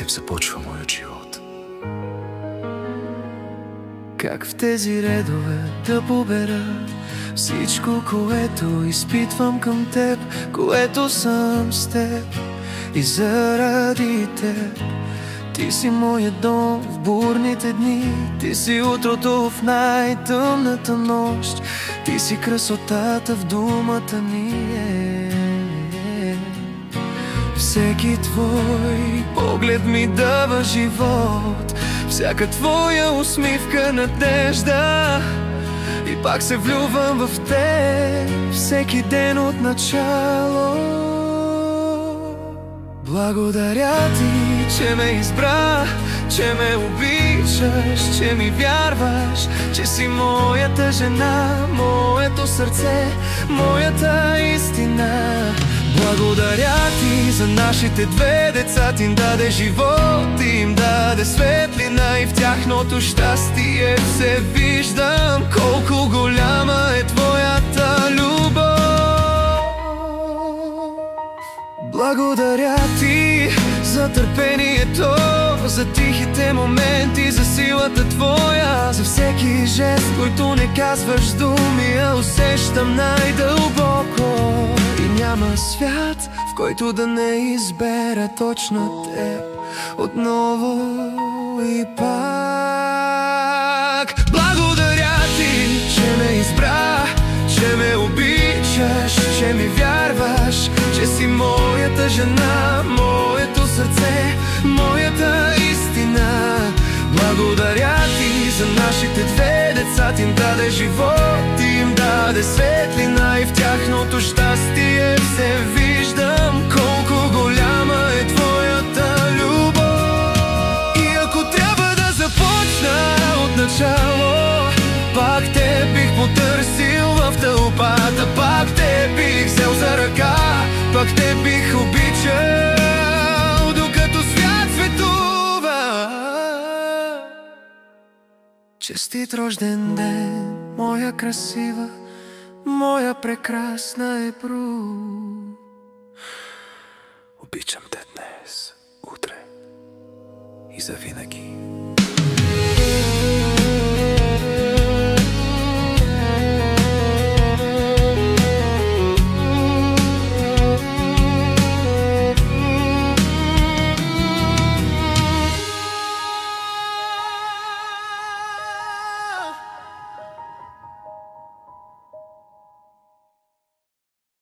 теб започва моят живот. Как в тези редове да побера всичко, което изпитвам към теб, което съм с теб и заради теб. Ти си моя дом в бурните дни, ти си утрото в най-тъмната нощ, ти си красотата в думата ни. Всеки твой поглед ми дава живот, всяка твоя усмивка надежда, и пак се влюбвам в теб всеки ден от начало. Благодаря ти, че ме избра, че ме обичаш, че ми вярваш, че си моята жена, моето сърце, моята истина. Благодаря ти за нашите две деца, ти им даде живот, ти им даде светлина, и в тяхното щастие се виждам колко голяма е твоята любов. Благодаря ти за търпението, за тихите моменти, за силата твоя, за всеки жест, който не казваш думи, а усещам най-дълбоко. И няма свят, в който да не избера точно теб отново и пак. Благодаря ти, че ме избра, че ме обичаш, че ми вярваш, че си моята жена, моето сърце, моята истина. Благодаря ти за нашите две деца, ти им даде живот, ти им даде светлина, и в тяхното щастие се виждам колко голяма е твоята любов. И ако трябва да започна от начало, пак те бих потърсил в тълпата, пак те бих взел за ръка, пак те бих обичал, докато свят светува. Честит рожден ден, моя красива, моя прекрасна Ебру. Обичам те днес, утре и завинаги.